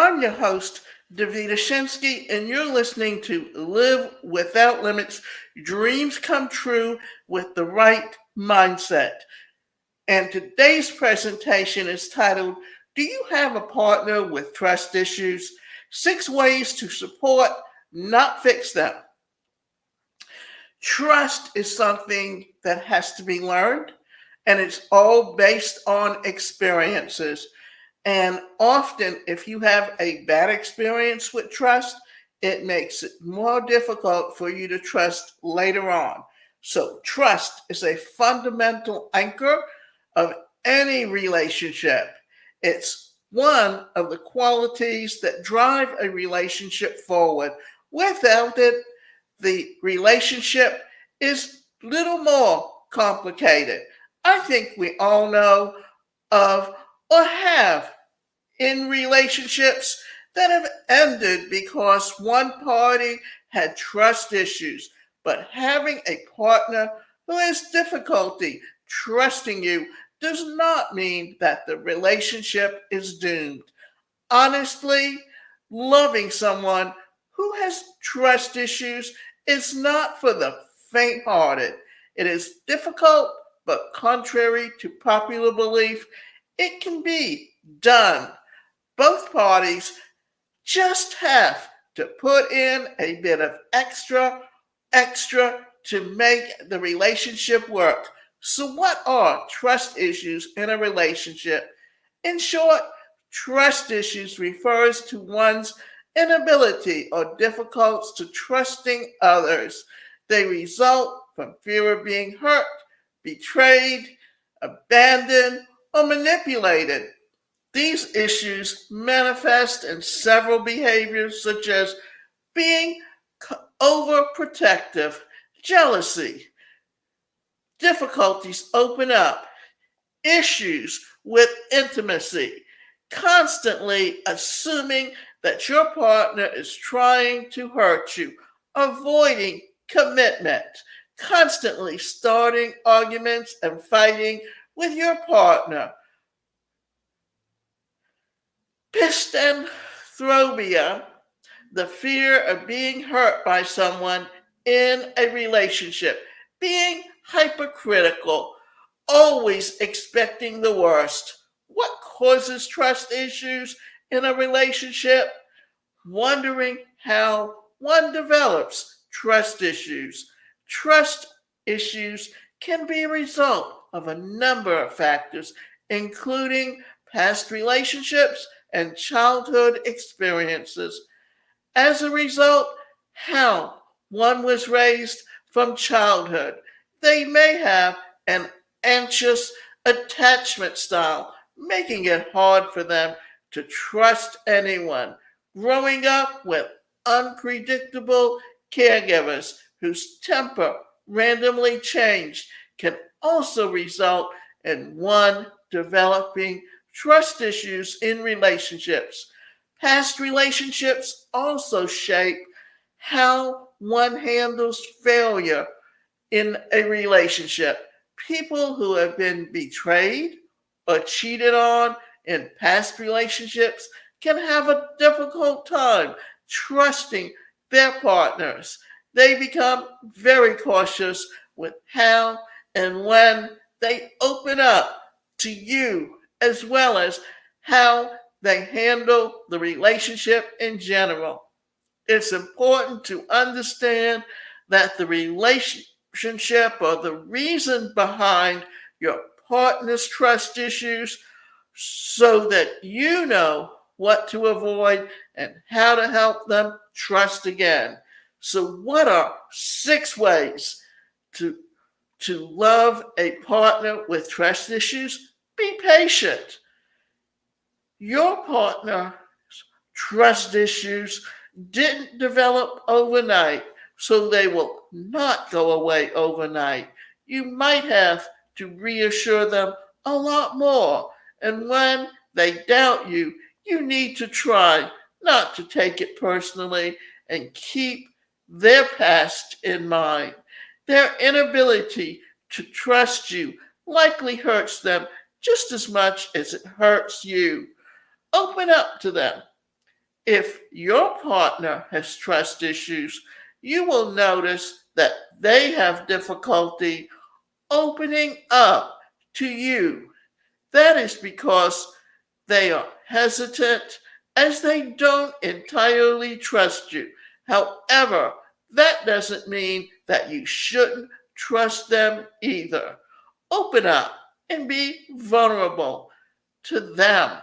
I'm your host, Davida Shinsky, and you're listening to Live Without Limits Dreams Come True with the Right Mindset. And today's presentation is titled, Do You Have a Partner with Trust Issues? 6 Ways to Support, Not Fix Them. Trust is something that has to be learned, and it's all based on experiences. And often, if you have a bad experience with trust, it makes it more difficult for you to trust later on. So, trust is a fundamental anchor of any relationship. It's one of the qualities that drive a relationship forward. Without it, the relationship is little more complicated. I think we all know of or have in relationships that have ended because one party had trust issues. But having a partner who has difficulty trusting you does not mean that the relationship is doomed. Honestly, loving someone who has trust issues is not for the faint hearted. It is difficult, but contrary to popular belief, it can be done. Both parties just have to put in a bit of extra to make the relationship work. So, what are trust issues in a relationship? In short, trust issues refers to one's inability or difficulties to trusting others. They result from fear of being hurt, betrayed, abandoned, or manipulated. These issues manifest in several behaviors such as being overprotective, jealousy, difficulties open up, issues with intimacy, constantly assuming that your partner is trying to hurt you, avoiding commitment, constantly starting arguments and fighting with your partner, Pistanthropia, the fear of being hurt by someone in a relationship, being hypercritical, always expecting the worst. What causes trust issues in a relationship? Wondering how one develops trust issues. Trust issues can be a result of a number of factors, including past relationships and childhood experiences. As a result, how one was raised from childhood. They may have an anxious attachment style, making it hard for them to trust anyone. Growing up with unpredictable caregivers whose temper randomly changed can also result in one developing trust issues in relationships. Past relationships also shape how one handles failure in a relationship. People who have been betrayed or cheated on in past relationships can have a difficult time trusting their partners. They become very cautious with how and when they open up to you, as well as how they handle the relationship in general. It's important to understand that the relationship or the reason behind your partner's trust issues so that you know what to avoid and how to help them trust again. So, what are 6 ways to, to love a partner with trust issues? Be patient. Your partner's trust issues didn't develop overnight, so they will not go away overnight. You might have to reassure them a lot more. And when they doubt you, you need to try not to take it personally and keep their past in mind. Their inability to trust you likely hurts them just as much as it hurts you. Open up to them. If your partner has trust issues, you will notice that they have difficulty opening up to you. That is because they are hesitant as they don't entirely trust you. However, that doesn't mean that you shouldn't trust them either. Open up and be vulnerable to them.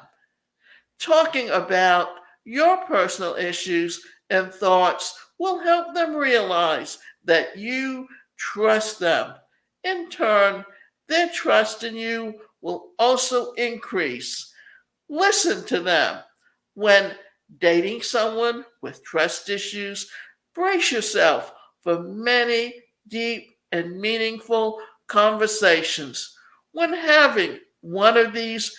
Talking about your personal issues and thoughts will help them realize that you trust them. In turn, their trust in you will also increase. Listen to them. When dating someone with trust issues, brace yourself for many deep and meaningful conversations. When having one of these,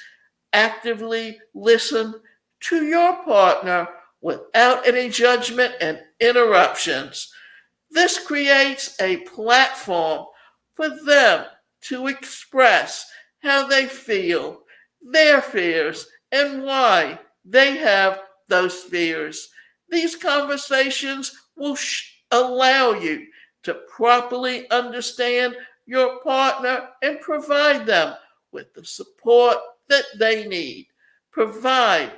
actively listen to your partner without any judgment and interruptions. This creates a platform for them to express how they feel, their fears, and why they have those fears. These conversations will allow you to properly understand your partner and provide them with the support that they need. Provide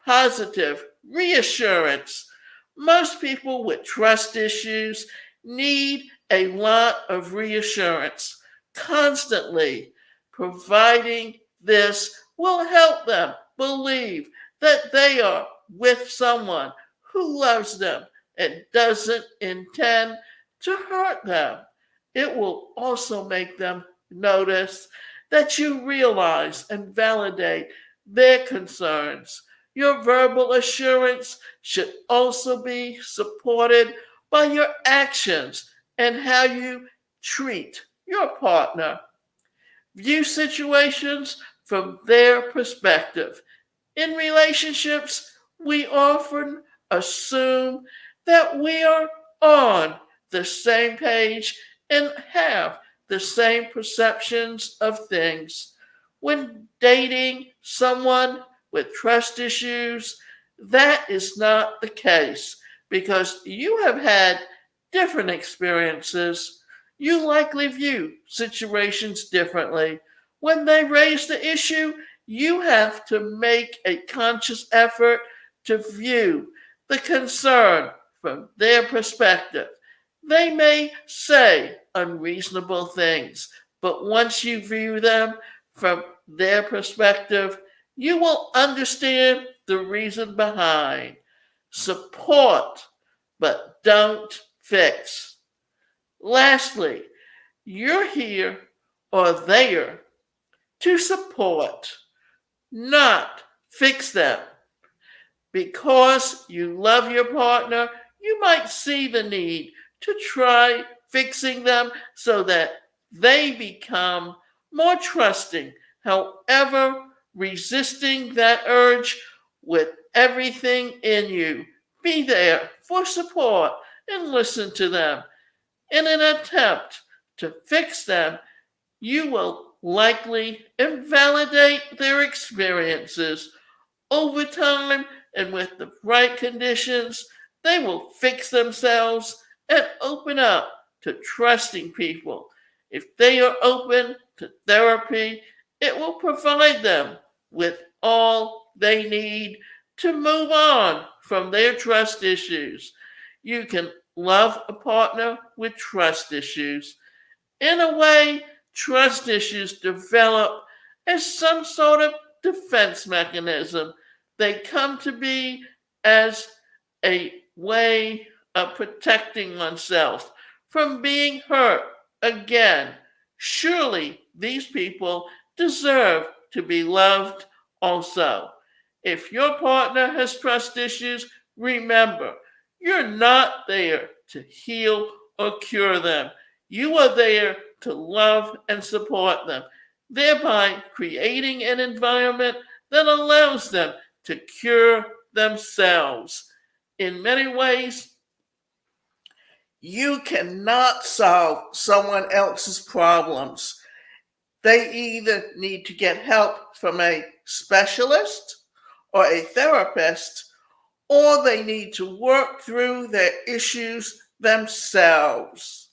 positive reassurance. Most people with trust issues need a lot of reassurance. Constantly providing this will help them believe that they are with someone who loves them and doesn't intend to hurt them. It will also make them notice that you realize and validate their concerns. Your verbal assurance should also be supported by your actions and how you treat your partner. View situations from their perspective. In relationships, we often assume that we are on the same page and have the same perceptions of things. When dating someone with trust issues, that is not the case because you have had different experiences. You likely view situations differently. When they raise the issue, you have to make a conscious effort to view the concern from their perspective. They may say unreasonable things, but once you view them from their perspective, you will understand the reason behind. Support, but don't fix. Lastly, you're here or there to support, not fix them. Because you love your partner, you might see the need to try fixing them so that they become more trusting. However, resisting that urge with everything in you. Be there for support and listen to them. In an attempt to fix them, you will likely invalidate their experiences. Over time and with the right conditions, they will fix themselves and open up to trusting people. If they are open to therapy, it will provide them with all they need to move on from their trust issues. You can love a partner with trust issues. In a way, trust issues develop as some sort of defense mechanism. They come to be as a way of protecting oneself from being hurt again. Surely these people deserve to be loved also. If your partner has trust issues, remember, you're not there to heal or cure them. You are there to love and support them, thereby creating an environment that allows them to cure themselves. In many ways, you cannot solve someone else's problems. They either need to get help from a specialist or a therapist, or they need to work through their issues themselves.